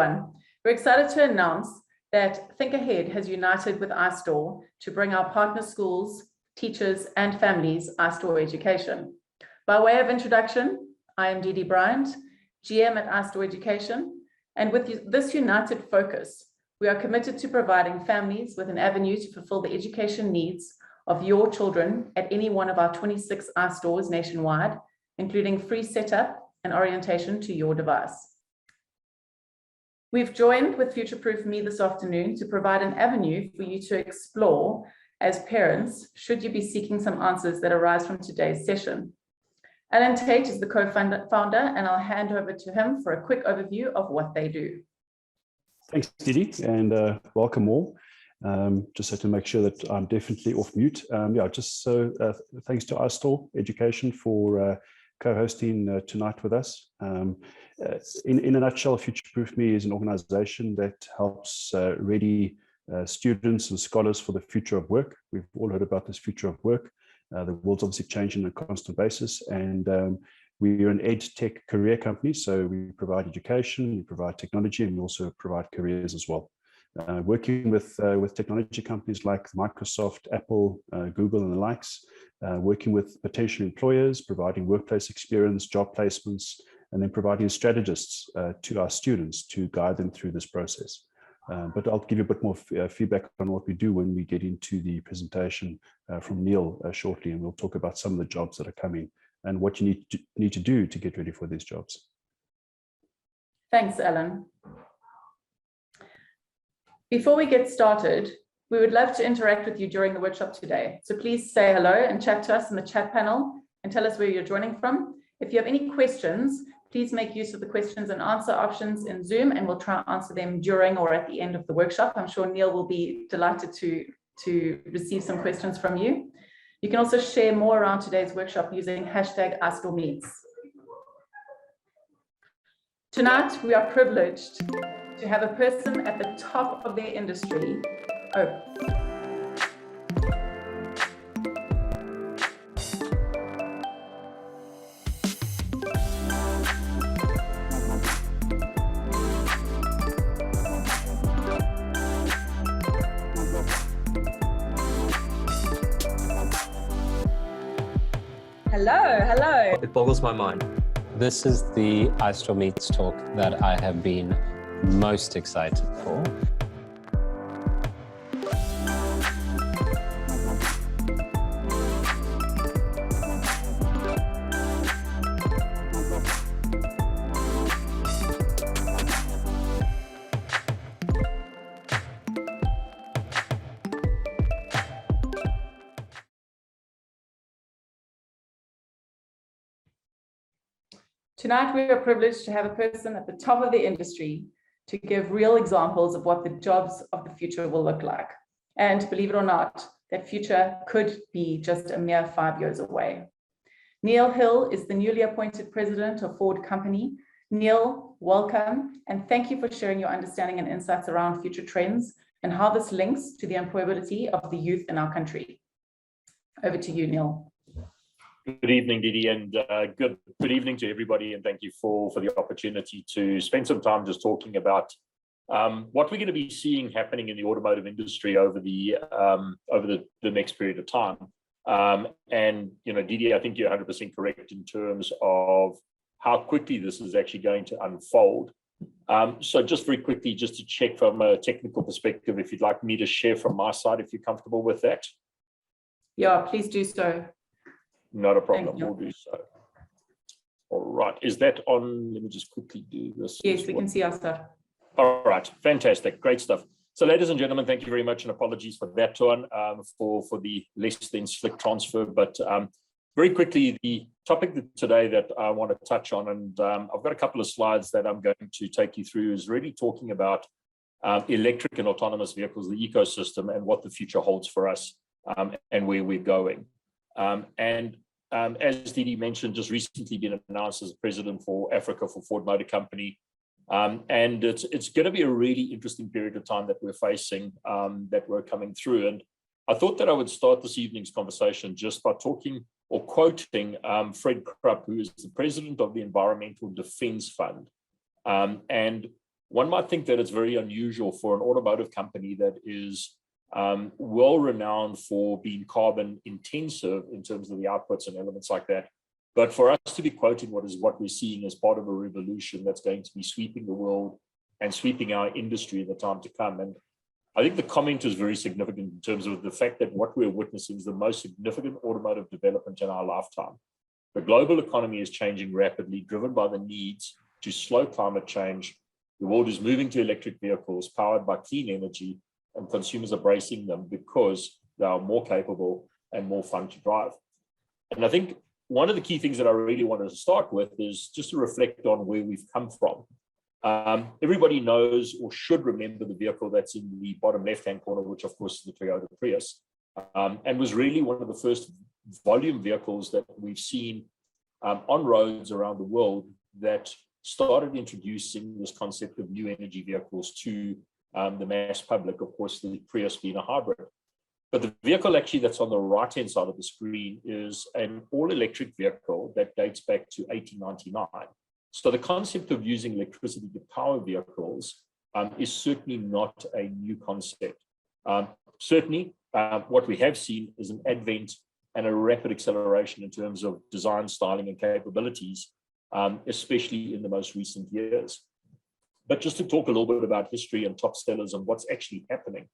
everyone. We're excited to announce that Think Ahead has united with iStore to bring our partner schools, teachers, and families iStore education. By way of introduction, I am Dee Bryant, GM at iStore Education, and with this united focus, we are committed to providing families with an avenue to fulfill the education needs of your children at any one of our 26 iStores nationwide, including free setup and orientation to your device. We've joined with Future Proof Me this afternoon to provide an avenue for you to explore as parents, should you be seeking some answers that arise from today's session. Alan Tate is the co-founder, and I'll hand over to him for a quick overview of what they do. Thanks, Didi, and welcome all. Just so to make sure that I'm definitely off mute. Thanks to iStore Education for co-hosting tonight with us. In a nutshell, Future Proof Me is an organization that helps ready students and scholars for the future of work. We've all heard about this future of work. The world's obviously changing on a constant basis, and we're an ed tech career company, so we provide education, we provide technology, and we also provide careers as well. Working with technology companies like Microsoft, Apple, Google, and the likes, working with potential employers, providing workplace experience, job placements, and then providing strategists to our students to guide them through this process. But I'll give you a bit more feedback on what we do when we get into the presentation from Neale shortly, and we'll talk about some of the jobs that are coming and what you need to do to get ready for these jobs. Thanks, Alan. Before we get started, we would love to interact with you during the workshop today. So please say hello and chat to us in the chat panel and tell us where you're joining from. If you have any questions, please make use of the questions and answer options in Zoom, and we'll try and answer them during or at the end of the workshop. I'm sure Neale will be delighted to receive some questions from you. You can also share more around today's workshop using #iStoreMeets. Tonight, we are privileged to have a person at the top of their industry. Hello. It boggles my mind. This is the iStore Meets talk that I have been most excited for. Tonight, we are privileged to have a person at the top of the industry to give real examples of what the jobs of the future will look like. And believe it or not, that future could be just a mere 5 years away. Neale Hill is the newly appointed president of Ford Company. Neale, welcome, and thank you for sharing your understanding and insights around future trends and how this links to the employability of the youth in our country. Over to you, Neale. Good evening, Didi, and good evening to everybody, and thank you for the opportunity to spend some time just talking about what we're going to be seeing happening in the automotive industry over the next period of time. And you know, Didi, I think you're 100% correct in terms of how quickly this is actually going to unfold. So just very quickly, just to check from a technical perspective, if you'd like me to share from my side, if you're comfortable with that. Yeah, please do so. Not a problem, we'll do so. All right, is that on? Let me just quickly do this. Yes, we can see our stuff. All right, fantastic, great stuff. So ladies and gentlemen, thank you very much, and apologies for that one, for the less than slick transfer. But very quickly, the topic today that I want to touch on, and I've got a couple of slides that I'm going to take you through, is really talking about electric and autonomous vehicles, the ecosystem, and what the future holds for us, and where we're going. As Didi mentioned, just recently been announced as president for Africa for Ford Motor Company. And it's going to be a really interesting period of time that we're facing, that we're coming through. And I thought that I would start this evening's conversation just by talking or quoting Fred Krupp, who is the president of the Environmental Defense Fund. And one might think that it's very unusual for an automotive company that is well renowned for being carbon intensive in terms of the outputs and elements like that. But for us to be quoting what we're seeing as part of a revolution that's going to be sweeping the world and sweeping our industry in the time to come. And I think the comment is very significant in terms of the fact that what we're witnessing is the most significant automotive development in our lifetime. The global economy is changing rapidly, driven by the needs to slow climate change. The world is moving to electric vehicles powered by clean energy, and consumers are embracing them because they are more capable and more fun to drive. And I think one of the key things that I really wanted to start with is just to reflect on where we've come from. Everybody knows or should remember the vehicle that's in the bottom left-hand corner, which of course is the Toyota Prius, and was really one of the first volume vehicles that we've seen on roads around the world that started introducing this concept of new energy vehicles to the mass public, of course, the Prius being a hybrid. But the vehicle actually that's on the right-hand side of the screen is an all-electric vehicle that dates back to 1899. So the concept of using electricity to power vehicles is certainly not a new concept. Certainly, what we have seen is an advent and a rapid acceleration in terms of design, styling, and capabilities, especially in the most recent years. But just to talk a little bit about history and top sellers and what's actually happening.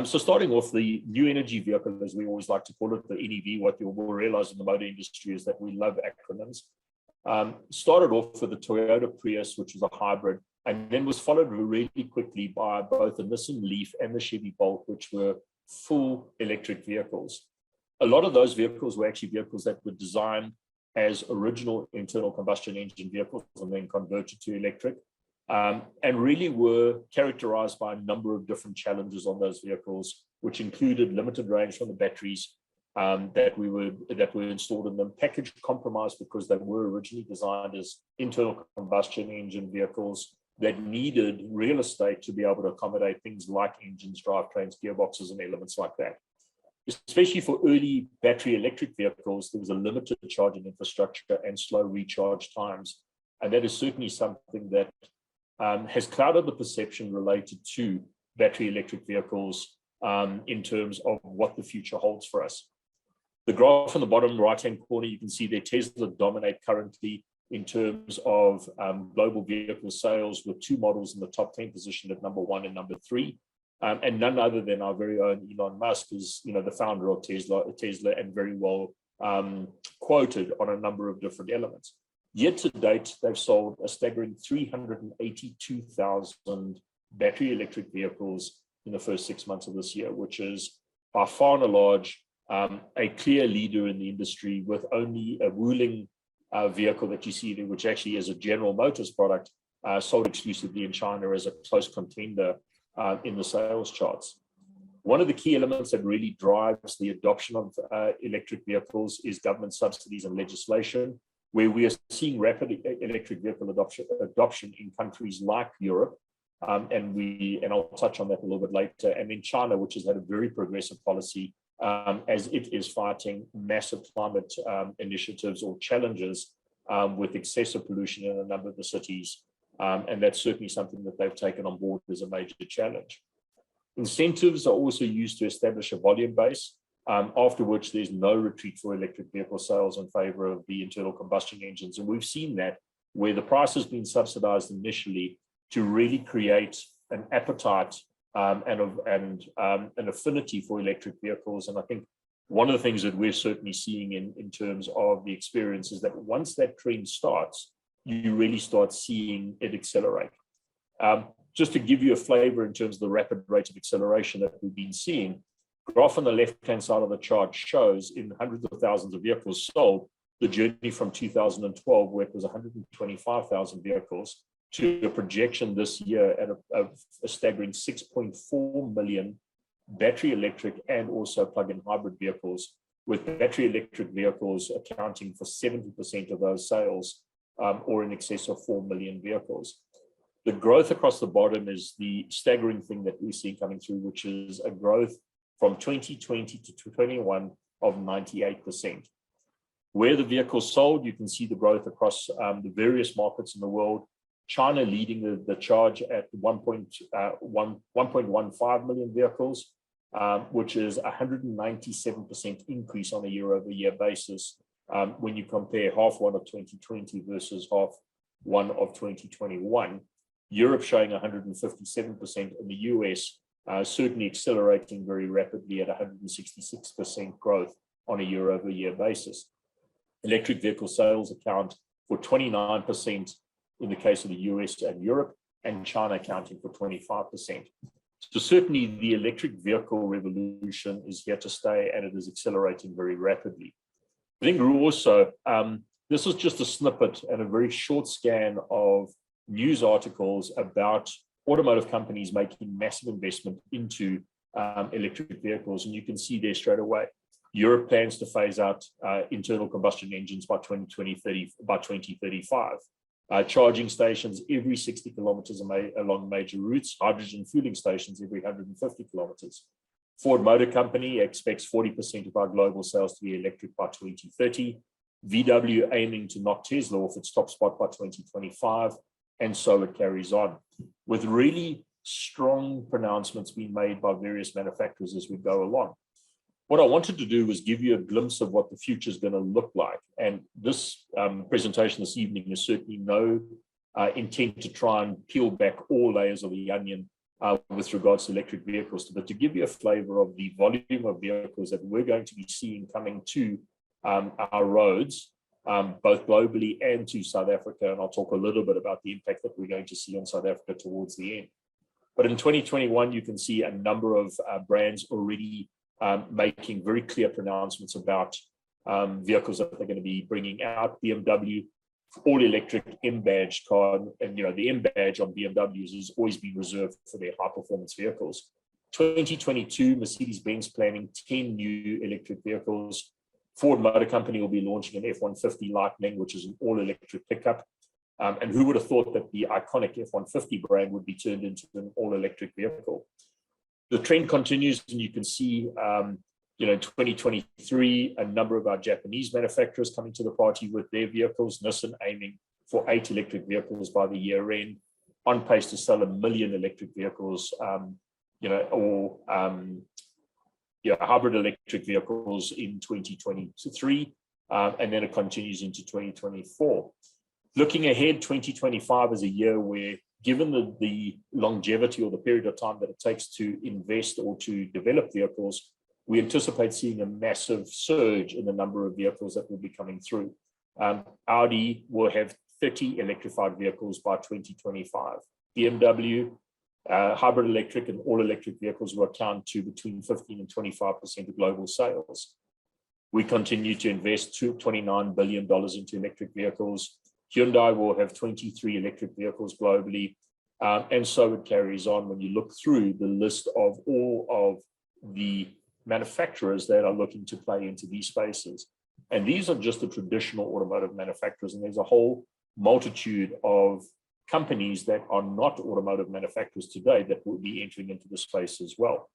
So starting off, the new energy vehicle, as we always like to call it, the NEV, what you will realize in the motor industry is that we love acronyms. Started off with the Toyota Prius, which was a hybrid, and then was followed really quickly by both the Nissan Leaf and the Chevy Bolt, which were full electric vehicles. A lot of those vehicles were actually vehicles that were designed as original internal combustion engine vehicles and then converted to electric, and really were characterized by a number of different challenges on those vehicles, which included limited range from the batteries that were installed in them, package compromise because they were originally designed as internal combustion engine vehicles that needed real estate to be able to accommodate things like engines, drivetrains, gearboxes, and elements like that. Especially for early battery electric vehicles, there was a limited charging infrastructure and slow recharge times. And that is certainly something that has clouded the perception related to battery electric vehicles in terms of what the future holds for us. The graph on the bottom right-hand corner, you can see that Tesla dominate currently in terms of global vehicle sales, with two models in the top 10 position at number 1 and number 3. And none other than our very own Elon Musk is, the founder of Tesla, and very well quoted on a number of different elements. Yet to date, they've sold a staggering 382,000 battery electric vehicles in the first 6 months of this year, which is by far and large a clear leader in the industry, with only a Wuling vehicle that you see there, which actually is a General Motors product, sold exclusively in China as a close contender in the sales charts. One of the key elements that really drives the adoption of electric vehicles is government subsidies and legislation, where we are seeing rapid electric vehicle adoption in countries like Europe, and I'll touch on that a little bit later, and in China, which has had a very progressive policy as it is fighting massive climate initiatives or challenges with excessive pollution in a number of the cities. And that's certainly something that they've taken on board as a major challenge. Incentives are also used to establish a volume base, after which there's no retreat for electric vehicle sales in favor of the internal combustion engines. And we've seen that where the price has been subsidized initially to really create an appetite and an affinity for electric vehicles. And I think one of the things that we're certainly seeing in terms of the experience is that once that trend starts, you really start seeing it accelerate. Just to give you a flavor in terms of the rapid rate of acceleration that we've been seeing, the graph on the left-hand side of the chart shows in hundreds of thousands of vehicles sold, the journey from 2012, where it was 125,000 vehicles, to a projection this year at a staggering 6.4 million battery electric and also plug-in hybrid vehicles, with battery electric vehicles accounting for 70% of those sales, or in excess of 4 million vehicles. The growth across the bottom is the staggering thing that we see coming through, which is a growth from 2020 to 2021 of 98%. Where the vehicles sold, you can see the growth across the various markets in the world. China leading the charge at 1.15 million vehicles, which is a 197% increase on a year-over-year basis when you compare half one of 2020 versus half one of 2021. Europe showing 157%, and the US certainly accelerating very rapidly at 166% growth on a year-over-year basis. Electric vehicle sales account for 29% in the case of the US and Europe, and China accounting for 25%. So certainly the electric vehicle revolution is here to stay, and it is accelerating very rapidly. I think also, this is just a snippet and a very short scan of news articles about automotive companies making massive investment into electric vehicles. And you can see there straight away, Europe plans to phase out internal combustion engines by 2035. Charging stations every 60 kilometers along major routes, hydrogen fueling stations every 150 kilometers. Ford Motor Company expects 40% of our global sales to be electric by 2030. VW aiming to knock Tesla off its top spot by 2025. And so it carries on, with really strong pronouncements being made by various manufacturers as we go along. What I wanted to do was give you a glimpse of what the future is going to look like. And this presentation this evening is certainly no intent to try and peel back all layers of the onion with regards to electric vehicles, but to give you a flavor of the volume of vehicles that we're going to be seeing coming to our roads, both globally and to South Africa. And I'll talk a little bit about the impact that we're going to see on South Africa towards the end. But in 2021, you can see a number of brands already making very clear pronouncements about vehicles that they're going to be bringing out. BMW, all electric M-badge car, and the M-badge on BMWs has always been reserved for their high performance vehicles. 2022, Mercedes-Benz planning 10 new electric vehicles. Ford Motor Company will be launching an F-150 Lightning, which is an all-electric pickup. And who would have thought that the iconic F-150 brand would be turned into an all-electric vehicle? The trend continues, and you can see, in 2023, a number of our Japanese manufacturers coming to the party with their vehicles. Nissan aiming for 8 electric vehicles by the year end, on pace to sell 1 million electric vehicles, hybrid electric vehicles in 2023, and then it continues into 2024. Looking ahead, 2025 is a year where, given the longevity or the period of time that it takes to invest or to develop vehicles, we anticipate seeing a massive surge in the number of vehicles that will be coming through. Audi will have 30 electrified vehicles by 2025. BMW, hybrid electric and all electric vehicles will account to between 15 and 25% of global sales. We continue to invest $29 billion into electric vehicles. Hyundai will have 23 electric vehicles globally. And so it carries on when you look through the list of all of the manufacturers that are looking to play into these spaces. And these are just the traditional automotive manufacturers. And there's a whole multitude of companies that are not automotive manufacturers today that will be entering into the space as well.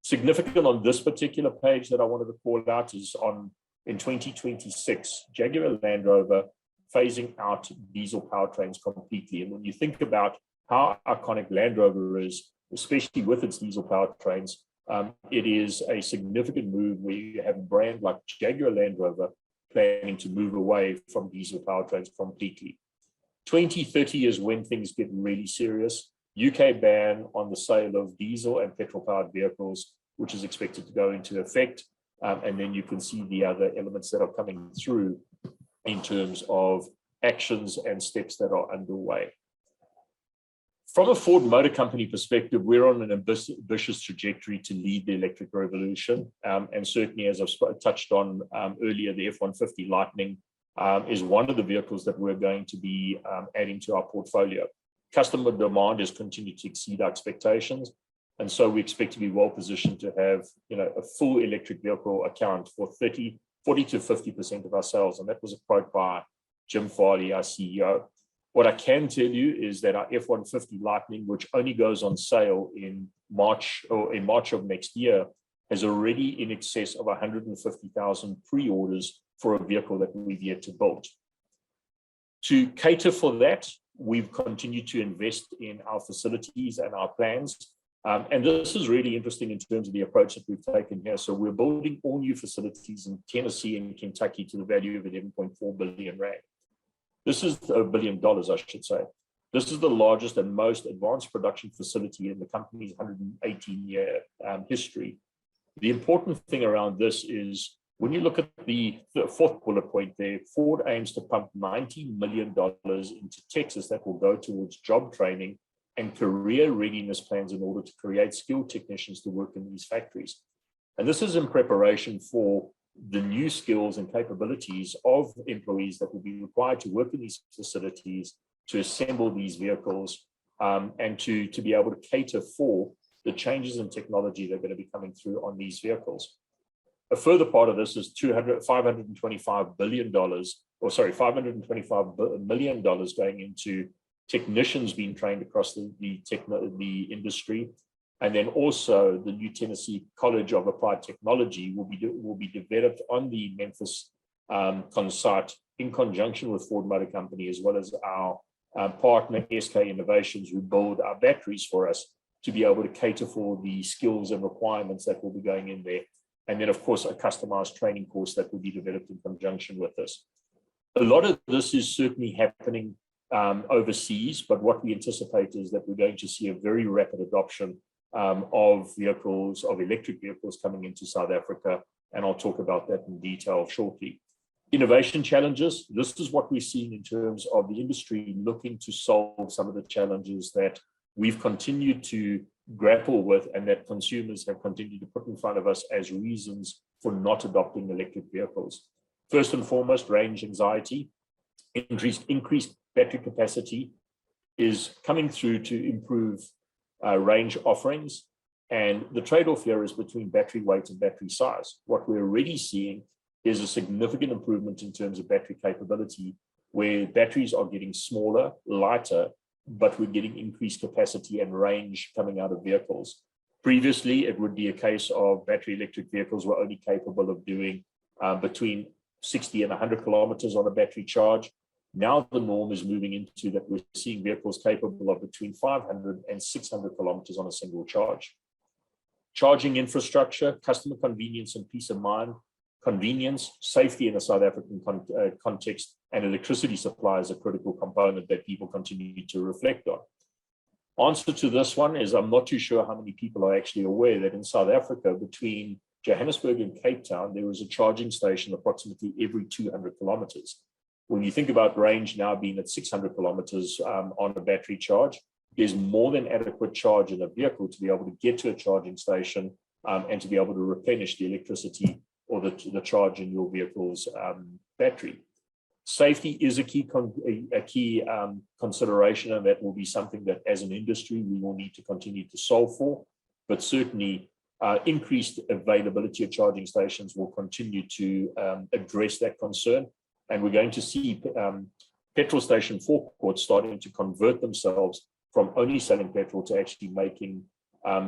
Significant on this particular page that I wanted to call out is in 2026, Jaguar Land Rover phasing out diesel powertrains completely. And when you think about how iconic Land Rover is, especially with its diesel powertrains, it is a significant move where you have a brand like Jaguar Land Rover planning to move away from diesel powertrains completely. 2030 is when things get really serious. UK ban on the sale of diesel and petrol-powered vehicles, which is expected to go into effect. And then you can see the other elements that are coming through in terms of actions and steps that are underway. From a Ford Motor Company perspective, we're on an ambitious trajectory to lead the electric revolution. And certainly, as I've touched on earlier, the F-150 Lightning is one of the vehicles that we're going to be adding to our portfolio. Customer demand has continued to exceed our expectations. And so we expect to be well positioned to have a full electric vehicle account for 40 to 50% of our sales. And that was a quote by Jim Farley, our CEO. What I can tell you is that our F-150 Lightning, which only goes on sale in March of next year, has already in excess of 150,000 pre-orders for a vehicle that we've yet to build. To cater for that, we've continued to invest in our facilities and our plans. And this is really interesting in terms of the approach that we've taken here. So we're building all new facilities in Tennessee and Kentucky to the value of 11.4 billion rand. This is $1 billion, I should say. This is the largest and most advanced production facility in the company's 118-year history. The important thing around this is when you look at the fourth bullet point there, Ford aims to pump $90 million into Texas that will go towards job training and career readiness plans in order to create skilled technicians to work in these factories. And this is in preparation for the new skills and capabilities of employees that will be required to work in these facilities, to assemble these vehicles, and to be able to cater for the changes in technology that are going to be coming through on these vehicles. A further part of this is $525 million going into technicians being trained across the industry. And then also the new Tennessee College of Applied Technology will be developed on the Memphis site in conjunction with Ford Motor Company, as well as our partner SK Innovations, who build our batteries for us, to be able to cater for the skills and requirements that will be going in there. And then, of course, a customized training course that will be developed in conjunction with this. A lot of this is certainly happening overseas, but what we anticipate is that we're going to see a very rapid adoption of electric vehicles coming into South Africa, and I'll talk about that in detail shortly. Innovation challenges. This is what we're seeing in terms of the industry looking to solve some of the challenges that we've continued to grapple with and that consumers have continued to put in front of us as reasons for not adopting electric vehicles. First and foremost, range anxiety. Increased battery capacity is coming through to improve range offerings. And the trade-off here is between battery weight and battery size. What we're already seeing is a significant improvement in terms of battery capability, where batteries are getting smaller, lighter, but we're getting increased capacity and range coming out of vehicles. Previously, it would be a case of battery electric vehicles were only capable of doing between 60 and 100 kilometers on a battery charge. Now the norm is moving into that we're seeing vehicles capable of between 500 and 600 kilometers on a single charge. Charging infrastructure, customer convenience and peace of mind, convenience, safety in a South African context, and electricity supply is a critical component that people continue to reflect on. Answer to this one is I'm not too sure how many people are actually aware that in South Africa, between Johannesburg and Cape Town, there is a charging station approximately every 200 kilometers. When you think about range now being at 600 kilometers on a battery charge, there's more than adequate charge in a vehicle to be able to get to a charging station and to be able to replenish the electricity or the charge in your vehicle's battery. Safety is a key consideration, and that will be something that as an industry we will need to continue to solve for, but certainly increased availability of charging stations will continue to address that concern. And we're going to see petrol station forecourts starting to convert themselves from only selling petrol to actually making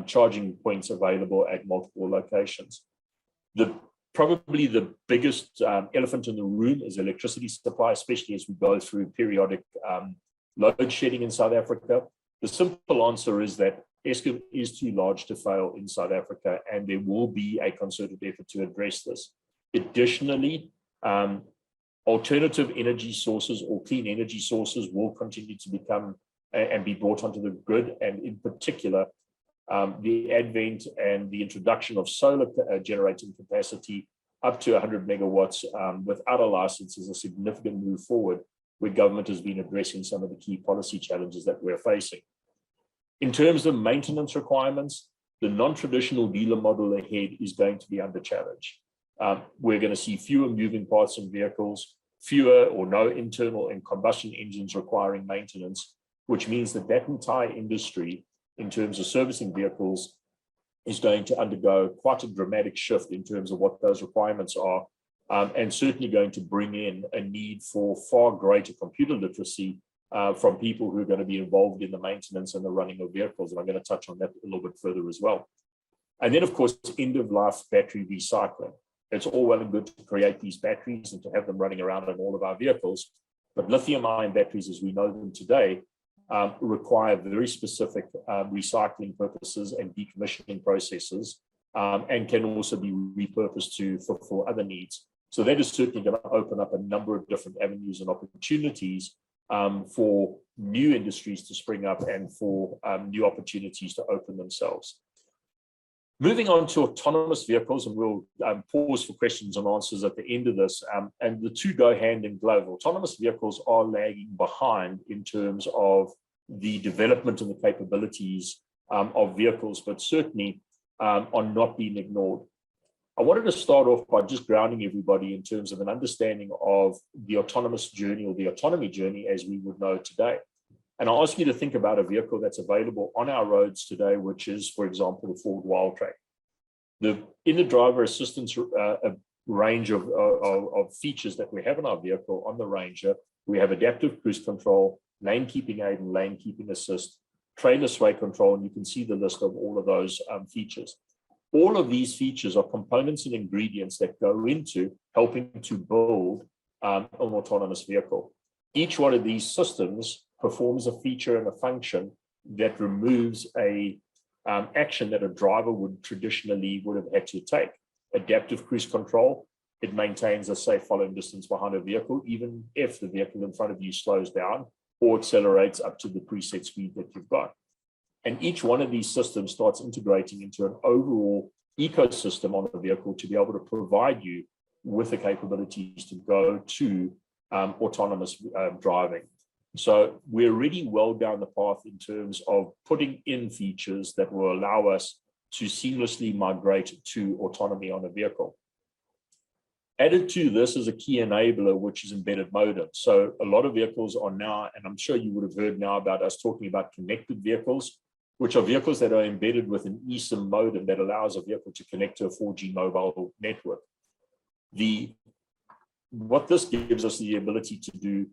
charging points available at multiple locations. Probably the biggest elephant in the room is electricity supply, especially as we go through periodic load shedding in South Africa. The simple answer is that Eskom is too large to fail in South Africa, and there will be a concerted effort to address this. Additionally, alternative energy sources or clean energy sources will continue to become and be brought onto the grid, and in particular, the advent and the introduction of solar generating capacity up to 100 megawatts without a license is a significant move forward, where government has been addressing some of the key policy challenges that we're facing. In terms of maintenance requirements, the non-traditional dealer model ahead is going to be under challenge. We're going to see fewer moving parts in vehicles, fewer or no internal and combustion engines requiring maintenance, which means that entire industry in terms of servicing vehicles is going to undergo quite a dramatic shift in terms of what those requirements are, and certainly going to bring in a need for far greater computer literacy from people who are going to be involved in the maintenance and the running of vehicles. And I'm going to touch on that a little bit further as well. And then, of course, end-of-life battery recycling. It's all well and good to create these batteries and to have them running around in all of our vehicles, But lithium-ion batteries, as we know them today, require very specific recycling purposes and decommissioning processes, and can also be repurposed to fulfill other needs. So that is certainly going to open up a number of different avenues and opportunities for new industries to spring up and for new opportunities to open themselves. Moving on to autonomous vehicles, and we'll pause for questions and answers at the end of this, and the two go hand in glove. Autonomous vehicles are lagging behind in terms of the development and the capabilities of vehicles, but certainly are not being ignored. I wanted to start off by just grounding everybody in terms of an understanding of the autonomous journey, or the autonomy journey as we would know today. And I'll ask you to think about a vehicle that's available on our roads today, which is, for example, the Ford Wildtrak. In the driver assistance range of features that we have in our vehicle on the Ranger, we have adaptive cruise control, lane keeping aid and lane keeping assist, trailer sway control, and you can see the list of all of those features. All of these features are components and ingredients that go into helping to build an autonomous vehicle. Each one of these systems performs a feature and a function that removes a action that a driver would have had to take. Adaptive cruise control, it maintains a safe following distance behind a vehicle, even if the vehicle in front of you slows down or accelerates up to the preset speed that you've got. And each one of these systems starts integrating into an overall ecosystem on the vehicle to be able to provide you with the capabilities to go to autonomous driving. So we're already well down the path in terms of putting in features that will allow us to seamlessly migrate to autonomy on a vehicle. Added to this is a key enabler, which is embedded modem. So a lot of vehicles are now, and I'm sure you would have heard now about us talking about connected vehicles, which are vehicles that are embedded with an eSIM modem that allows a vehicle to connect to a 4G mobile network. What this gives us the ability to do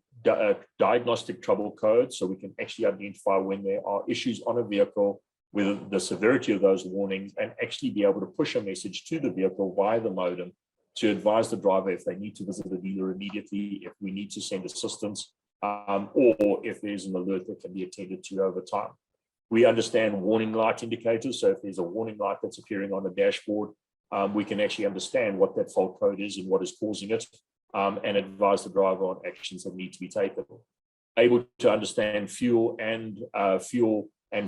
diagnostic trouble codes, so we can actually identify when there are issues on a vehicle, with the severity of those warnings, and actually be able to push a message to the vehicle via the modem to advise the driver if they need to visit a dealer immediately, if we need to send assistance, or if there's an alert that can be attended to over time. We understand warning light indicators, so if there's a warning light that's appearing on the dashboard, we can actually understand what that fault code is and what is causing it, and advise the driver on actions that need to be taken. Able to understand fuel and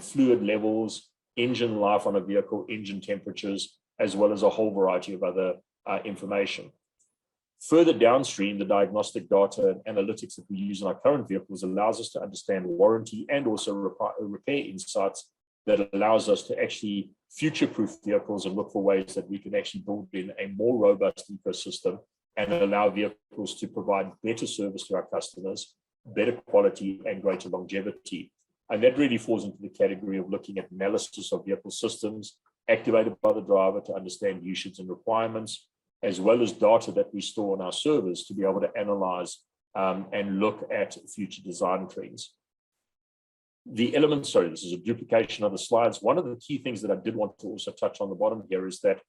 fluid levels, engine life on a vehicle, engine temperatures, as well as a whole variety of other information. Further downstream, the diagnostic data and analytics that we use in our current vehicles allows us to understand warranty and also repair insights that allows us to actually future-proof vehicles and look for ways that we can actually build in a more robust ecosystem and allow vehicles to provide better service to our customers, better quality and greater longevity. And that really falls into the category of looking at analysis of vehicle systems activated by the driver to understand usage and requirements, as well as data that we store on our servers to be able to analyze and look at future design trends. The elements, sorry, this is a duplication of the slides. One of the key things that I did want to also touch on the bottom here is that,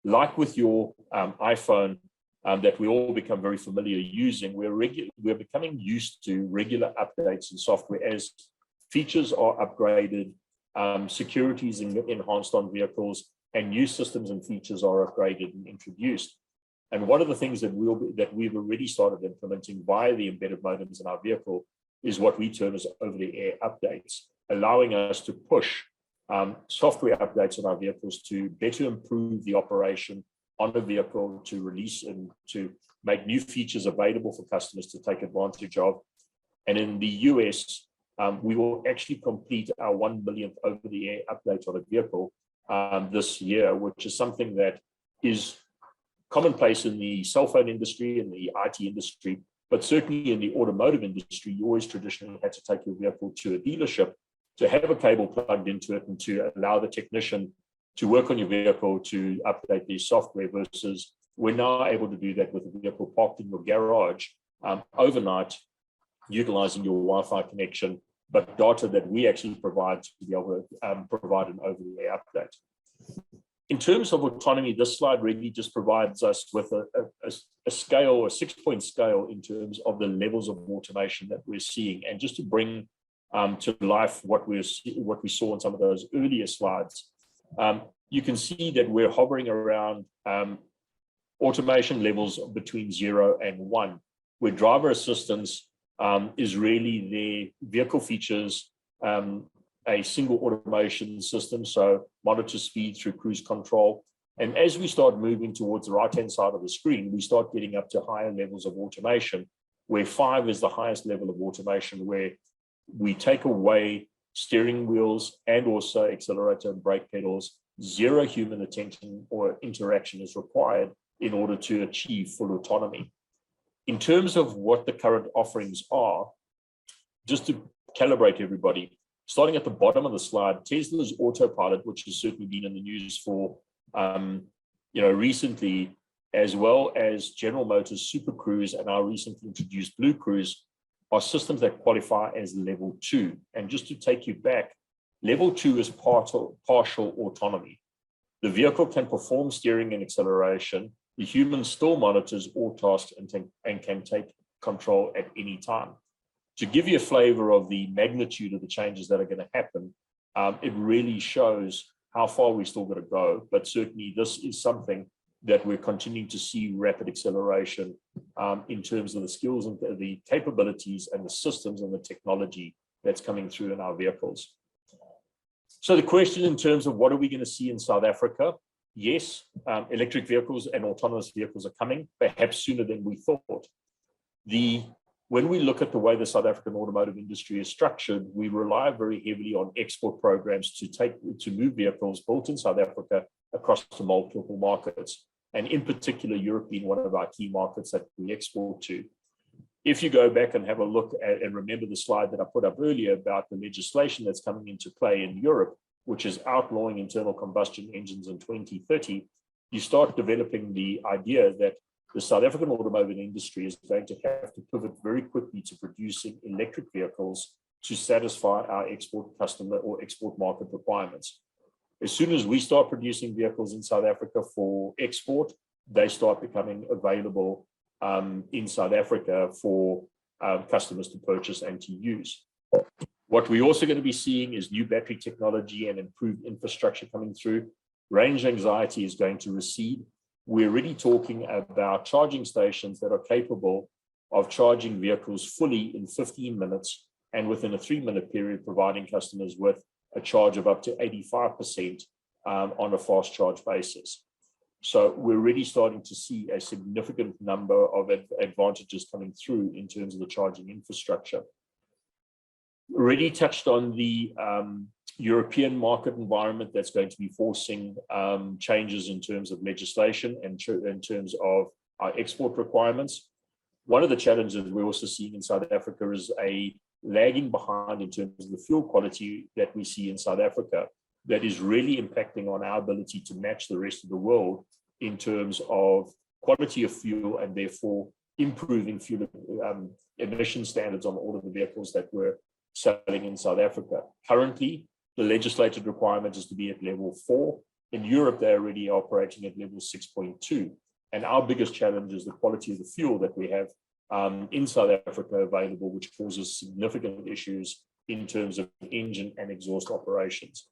like with your iPhone, that we all become very familiar using, we're becoming used to regular updates in software as features are upgraded, security is enhanced on vehicles, and new systems and features are upgraded and introduced. And one of the things that we've already started implementing via the embedded modems in our vehicle is what we term as over-the-air updates, allowing us to push software updates on our vehicles to better improve the operation on a vehicle, to release and to make new features available for customers to take advantage of. And in the US, we will actually complete our 1 millionth over-the-air update on a vehicle this year, which is something that is commonplace in the cell phone industry and the IT industry, but certainly in the automotive industry, you always traditionally had to take your vehicle to a dealership to have a cable plugged into it and to allow the technician to work on your vehicle to update their software, versus we're now able to do that with a vehicle parked in your garage overnight, utilizing your Wi-Fi connection, but data that we actually provide to be able to provide an over-the-air update. In terms of autonomy, this slide really just provides us with a scale, a 6-point scale in terms of the levels of automation that we're seeing. And just to bring to life what we saw in some of those earlier slides, you can see that we're hovering around automation levels between 0 and 1, where driver assistance is really their vehicle features a single automation system, so monitor speed through cruise control. And as we start moving towards the right-hand side of the screen, we start getting up to higher levels of automation, where 5 is the highest level of automation, where we take away steering wheels and also accelerator and brake pedals. 0 human attention or interaction is required in order to achieve full autonomy. In terms of what the current offerings are, just to calibrate everybody, starting at the bottom of the slide, Tesla's Autopilot, which has certainly been in the news for recently, as well as General Motors Super Cruise and our recently introduced Blue Cruise, are systems that qualify as level 2. And just to take you back, level 2 is partial autonomy. The vehicle can perform steering and acceleration. The human still monitors all tasks and can take control at any time. To give you a flavor of the magnitude of the changes that are going to happen, it really shows how far we still got to go. But certainly this is something that we're continuing to see rapid acceleration in terms of the skills and the capabilities and the systems and the technology that's coming through in our vehicles. So the question in terms of what are we going to see in South Africa? Yes, electric vehicles and autonomous vehicles are coming, perhaps sooner than we thought. When we look at the way the South African automotive industry is structured, we rely very heavily on export programs to move vehicles built in South Africa across to multiple markets, and in particular, Europe being one of our key markets that we export to. If you go back and have a look at and remember the slide that I put up earlier about the legislation that's coming into play in Europe, which is outlawing internal combustion engines in 2030, you start developing the idea that the South African automotive industry is going to have to pivot very quickly to producing electric vehicles to satisfy our export customer or export market requirements. As soon as we start producing vehicles in South Africa for export, they start becoming available in South Africa for customers to purchase and to use. What we're also going to be seeing is new battery technology and improved infrastructure coming through. Range anxiety is going to recede. We're already talking about charging stations that are capable of charging vehicles fully in 15 minutes and within a 3-minute period, providing customers with a charge of up to 85% on a fast charge basis. So we're already starting to see a significant number of advantages coming through in terms of the charging infrastructure. Already touched on the European market environment that's going to be forcing changes in terms of legislation and in terms of our export requirements. One of the challenges we're also seeing in South Africa is a lagging behind in terms of the fuel quality that we see in South Africa that is really impacting on our ability to match the rest of the world in terms of quality of fuel and therefore improving fuel emission standards on all of the vehicles that we're selling in South Africa. Currently, the legislated requirement is to be at level 4. In Europe, they're already operating at level 6.2. And our biggest challenge is the quality of the fuel that we have in South Africa available, which causes significant issues in terms of engine and exhaust operations.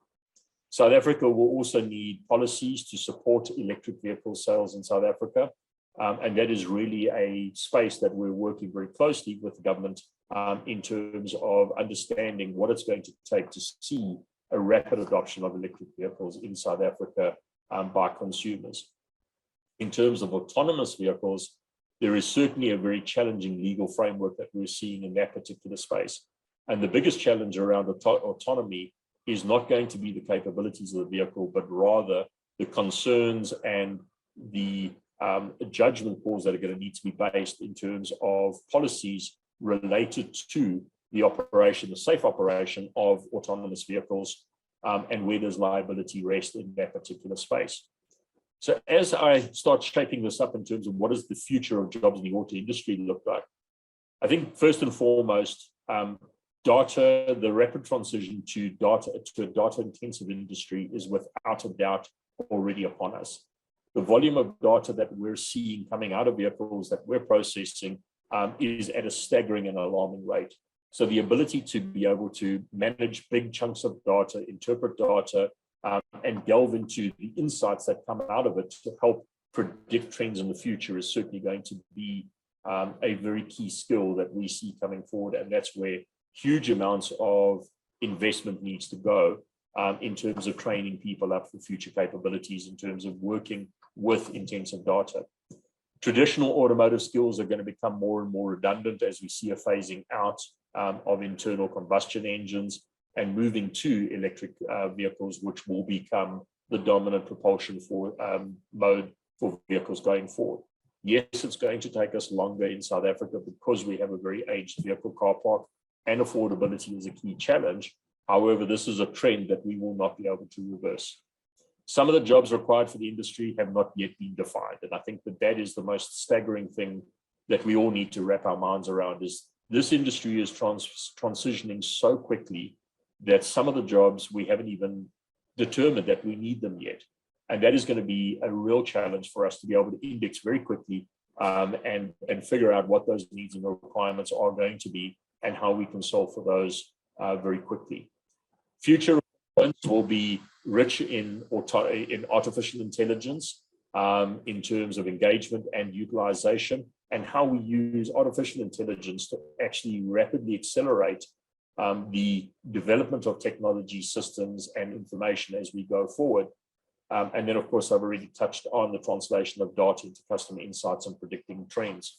South Africa will also need policies to support electric vehicle sales in South Africa. And that is really a space that we're working very closely with the government in terms of understanding what it's going to take to see a rapid adoption of electric vehicles in South Africa by consumers. In terms of autonomous vehicles, there is certainly a very challenging legal framework that we're seeing in that particular space. And the biggest challenge around autonomy is not going to be the capabilities of the vehicle, but rather the concerns and the judgment calls that are going to need to be based in terms of policies related to the operation, the safe operation of autonomous vehicles, and where does liability rest in that particular space. So as I start shaping this up in terms of what does the future of jobs in the auto industry look like, I think first and foremost, data, the rapid transition to a data-intensive industry is without a doubt already upon us. the volume of data that we're seeing coming out of vehicles that we're processing is at a staggering and alarming rate. So the ability to be able to manage big chunks of data, interpret data, and delve into the insights that come out of it to help predict trends in the future is certainly going to be a very key skill that we see coming forward. And that's where huge amounts of investment needs to go in terms of training people up for future capabilities, in terms of working with intensive data. Traditional automotive skills are going to become more and more redundant as we see a phasing out of internal combustion engines and moving to electric vehicles, which will become the dominant propulsion for mode for vehicles going forward. Yes, it's going to take us longer in South Africa because we have a very aged vehicle car park and affordability is a key challenge. However, this is a trend that we will not be able to reverse. Some of the jobs required for the industry have not yet been defined. And I think that that is the most staggering thing that we all need to wrap our minds around is this industry is transitioning so quickly that some of the jobs we haven't even determined that we need them yet. And that is going to be a real challenge for us to be able to index very quickly and figure out what those needs and requirements are going to be and how we can solve for those very quickly. Future requirements will be rich in artificial intelligence in terms of engagement and utilization, and how we use artificial intelligence to actually rapidly accelerate the development of technology systems and information as we go forward. And then, of course, I've already touched on the translation of data into customer insights and predicting trends.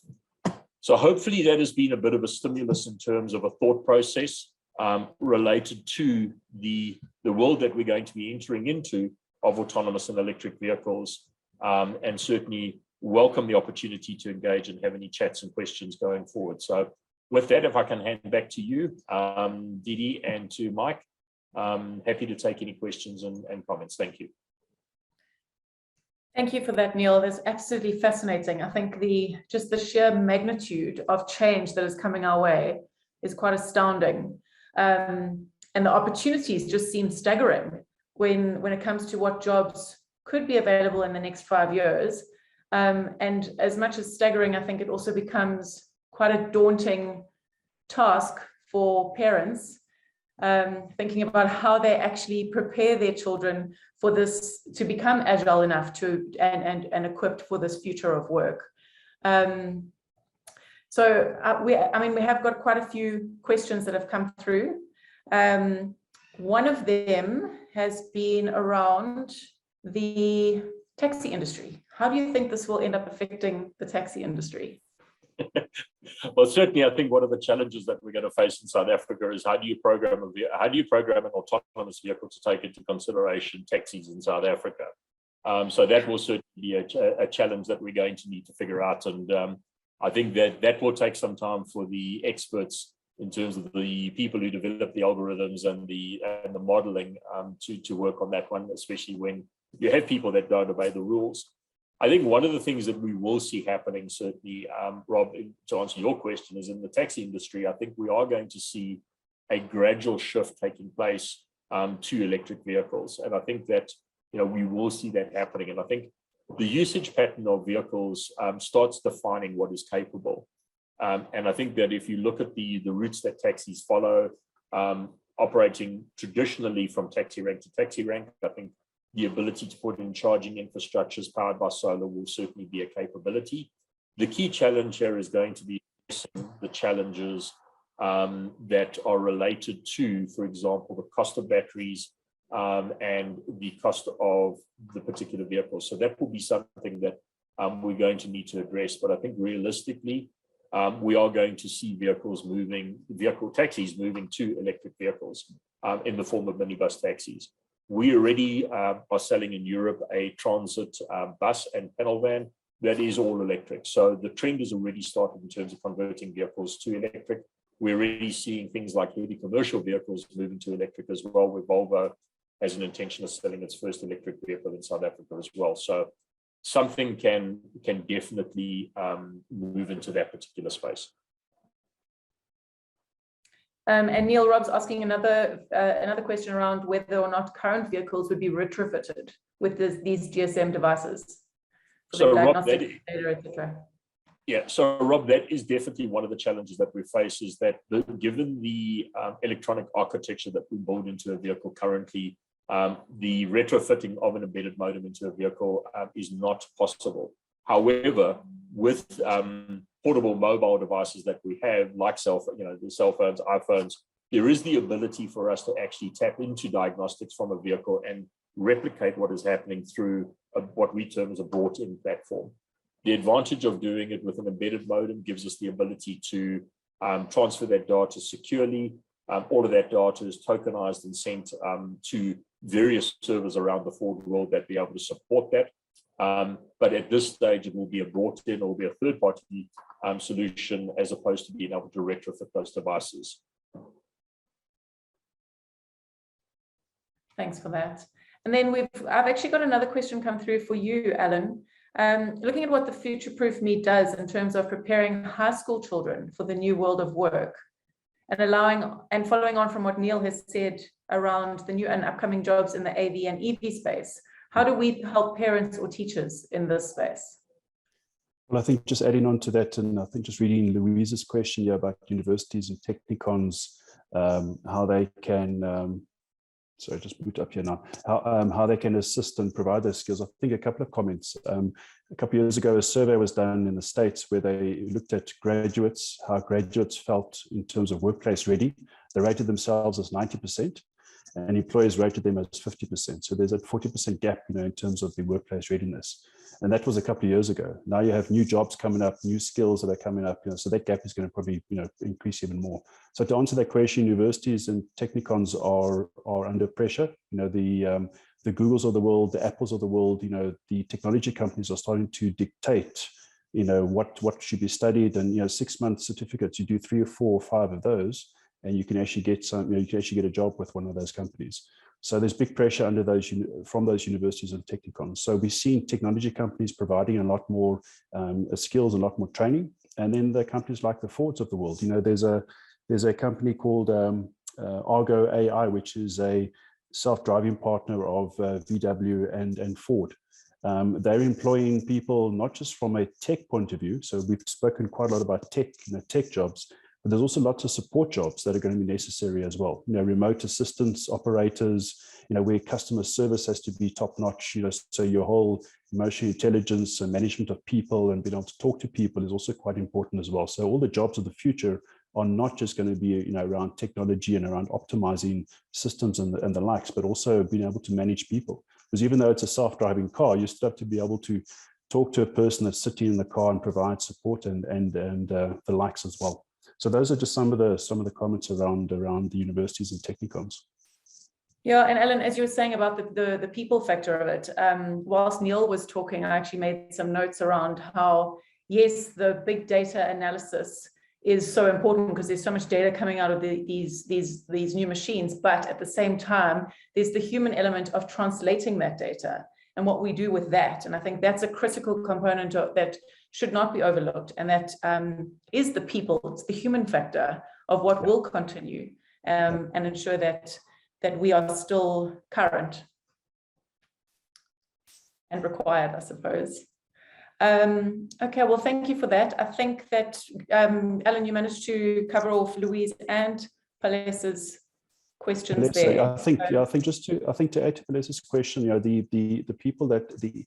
So hopefully that has been a bit of a stimulus in terms of a thought process related to the world that we're going to be entering into of autonomous and electric vehicles, and certainly welcome the opportunity to engage and have any chats and questions going forward. So with that, if I can hand back to you, Didi, and to Mike, happy to take any questions and comments. Thank you. Thank you for that, Neil. That's absolutely fascinating. I think just the sheer magnitude of change that is coming our way is quite astounding. And the opportunities just seem staggering when it comes to what jobs could be available in the next 5 years. And as much as staggering, I think it also becomes quite a daunting task for parents, thinking about how they actually prepare their children for this, to become agile enough to and equipped for this future of work. We have got quite a few questions that have come through. One of them has been around the taxi industry. How do you think this will end up affecting the taxi industry? Well, certainly, I think one of the challenges that we're going to face in South Africa is how do you program an autonomous vehicle to take into consideration taxis in South Africa? So that will certainly be a challenge that we're going to need to figure out, and I think that will take some time for the experts in terms of the people who develop the algorithms and the modeling to work on that one, especially when you have people that don't obey the rules. I think one of the things that we will see happening, certainly, Rob, to answer your question, is in the taxi industry. I think we are going to see a gradual shift taking place to electric vehicles, and I think that we will see that happening. And I think the usage pattern of vehicles starts defining what is capable. And I think that if you look at the routes that taxis follow, operating traditionally from taxi rank to taxi rank, I think the ability to put in charging infrastructures powered by solar will certainly be a capability. The key challenge here is going to be the challenges that are related to, for example, the cost of batteries and the cost of the particular vehicle. So that will be something that we're going to need to address. But I think realistically, we are going to see taxis moving to electric vehicles in the form of minibus taxis. We already are selling in Europe a transit bus and panel van that is all electric. So the trend has already started in terms of converting vehicles to electric. We're already seeing things like heavy commercial vehicles moving to electric as well, where Volvo has an intention of selling its first electric vehicle in South Africa as well. So something can definitely move into that particular space. And Neil, Rob's asking another question around whether or not current vehicles would be retrofitted with these GSM devices. for So, the Rob, diagnostic data, etc. Yeah, so Rob, that is definitely one of the challenges that we face, is that given the electronic architecture that we build into a vehicle currently, the retrofitting of an embedded modem into a vehicle is not possible. However, with portable mobile devices that we have, like the cell phones, iPhones, there is the ability for us to actually tap into diagnostics from a vehicle and replicate what is happening through what we term as a brought-in platform. The advantage of doing it with an embedded modem gives us the ability to transfer that data securely. All of that data is tokenized and sent to various servers around the forward world that be able to support that. But at this stage, it will be a brought-in or will be a third-party solution, as opposed to being able to retrofit those devices. Thanks for that. And then I've actually got another question come through for you, Alan. Looking at what the Future-Proof Meet does in terms of preparing high school children for the new world of work, and following on from what Neale has said around the new and upcoming jobs in the AV and EV space, how do we help parents or teachers in this space? Well, I think just adding on to that, and I think just reading Louise's question here about universities and technicons, how they can sorry, just boot up here now. How they can assist and provide those skills. I think a couple of comments. A couple of years ago, a survey was done in the States where they looked at graduates, how graduates felt in terms of workplace ready. They rated themselves as 90%, and employers rated them as 50%. So there's a 40% gap, in terms of the workplace readiness. And that was a couple of years ago. Now you have new jobs coming up, new skills that are coming up, so that gap is going to probably, increase even more. So to answer that question, universities and technicons are under pressure. The Googles of the world, the Apples of the world, the technology companies are starting to dictate, what should be studied, and 6-month certificates. You do 3 or 4 or 5 of those, and you can actually get you can actually get a job with one of those companies. So there's big pressure under from those universities and technicons. So we've seen technology companies providing a lot more skills, a lot more training, and then the companies like the Fords of the world. There's a company called Argo AI, which is a self-driving partner of VW and Ford. They're employing people not just from a tech point of view. So we've spoken quite a lot about tech, tech jobs. But there's also lots of support jobs that are going to be necessary as well. Remote assistance operators, where customer service has to be top notch. So your whole emotional intelligence and management of people and being able to talk to people is also quite important as well. So all the jobs of the future are not just going to be around technology and around optimizing systems and the likes, but also being able to manage people. Because even though it's a self-driving car, you still have to be able to talk to a person that's sitting in the car and provide support and the likes as well. So those are just some of the comments around the universities and technicons. Yeah, and Ellen, as you were saying about the people factor of it, whilst Neale was talking, I actually made some notes around how, yes, the big data analysis is so important because there's so much data coming out of these new machines, but at the same time, there's the human element of translating that data and what we do with that. And I think that's a critical component of that should not be overlooked. And that is the people, it's the human factor of what will continue and ensure that we are still current and required, I suppose. Okay, well, thank you for that. I think that, Alan, you managed to cover off Louise and Pales's questions there. I think to add to Pales's question, the people that the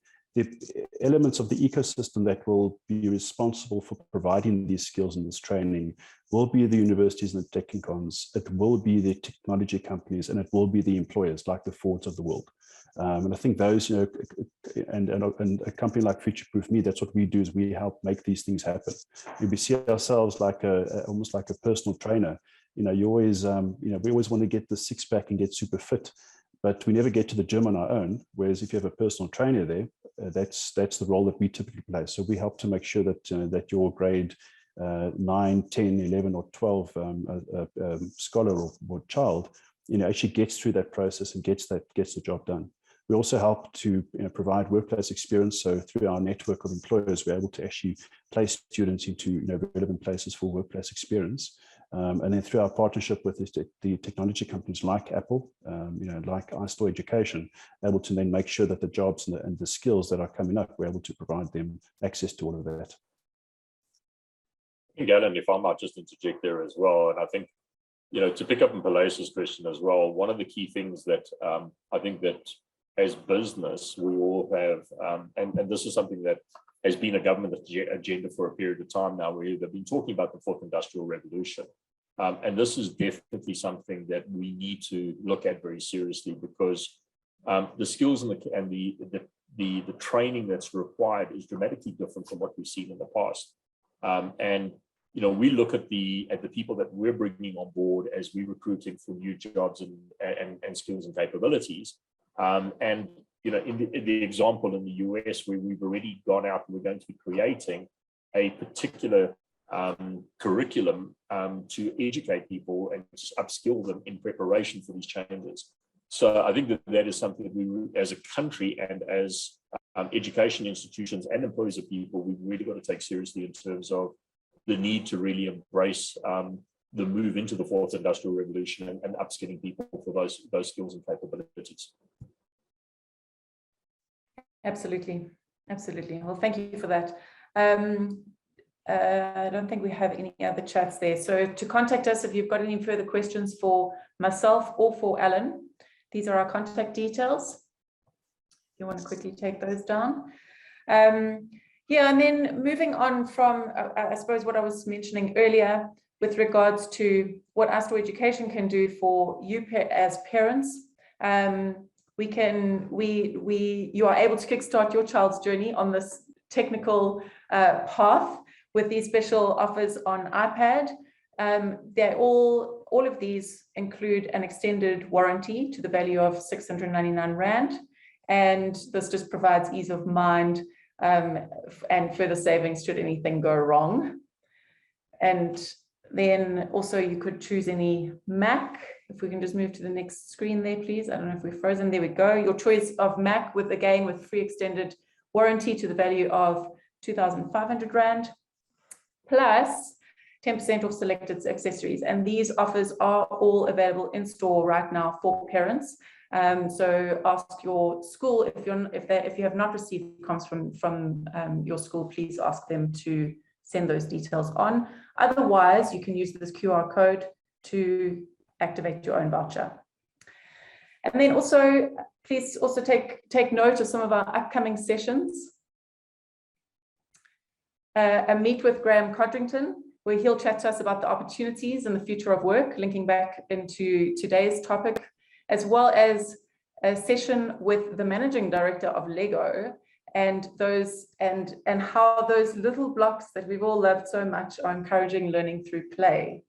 elements of the ecosystem that will be responsible for providing these skills and this training will be the universities and the technicons. It will be the technology companies, and it will be the employers like the Fords of the world. And I think those, and a company like Future-Proof Me, that's what we do, is we help make these things happen. And we see ourselves like almost like a personal trainer. You always, we always want to get the 6-pack and get super fit, but we never get to the gym on our own. Whereas if you have a personal trainer there, that's the role that we typically play. So we help to make sure that that your grade 9, 10, 11, or 12 scholar or child, actually gets through that process and gets the job done. We also help to provide workplace experience. So through our network of employers, we're able to actually place students into relevant places for workplace experience. And then through our partnership with the technology companies like Apple, like iStore Education, able to then make sure that the jobs and the skills that are coming up, we're able to provide them access to all of that. Alan, if I might just interject there as well, and I think, to pick up on Palace's question as well, one of the key things that I think that as business, we all have, and this is something that has been a government agenda for a period of time now, where they've been talking about the fourth industrial revolution. And this is definitely something that we need to look at very seriously, because the skills and the training that's required is dramatically different from what we've seen in the past. And we look at the people that we're bringing on board as we're recruiting for new jobs and skills and capabilities. In the example in the US, where we've already gone out and we're going to be creating a particular curriculum to educate people and just upskill them in preparation for these changes. So I think that is something that we, as a country and as education institutions and employers of people, we've really got to take seriously in terms of the need to really embrace the move into the fourth industrial revolution and upskilling people for those skills and capabilities. Absolutely. Well, thank you for that. I don't think we have any other chats there. So to contact us if you've got any further questions for myself or for Alan, these are our contact details. If you want to quickly take those down. Yeah, and then moving on from, I suppose, what I was mentioning earlier with regards to what iStore Education can do for you as parents. You are able to kickstart your child's journey on this technical path with these special offers on iPad. All of these include an extended warranty to the value of 699 Rand. And this just provides ease of mind and further savings should anything go wrong. And then also you could choose any Mac. If we can just move to the next screen there, please. I don't know if we're frozen. There we go. Your choice of Mac with free extended warranty to the value of 2,500 Rand, plus 10% off selected accessories. And these offers are all available in store right now for parents. So ask your school if you have not received comms from your school, please ask them to send those details on. Otherwise, you can use this QR code to activate your own voucher. And then also, please also take note of some of our upcoming sessions. A meet with Graham Codrington, where he'll chat to us about the opportunities and the future of work, linking back into today's topic, as well as a session with the managing director of Lego and how those little blocks that we've all loved so much are encouraging learning through play.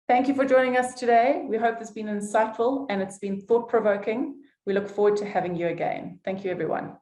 Thank you for joining us today. We hope it's been insightful and it's been thought-provoking. We look forward to having you again. Thank you, everyone.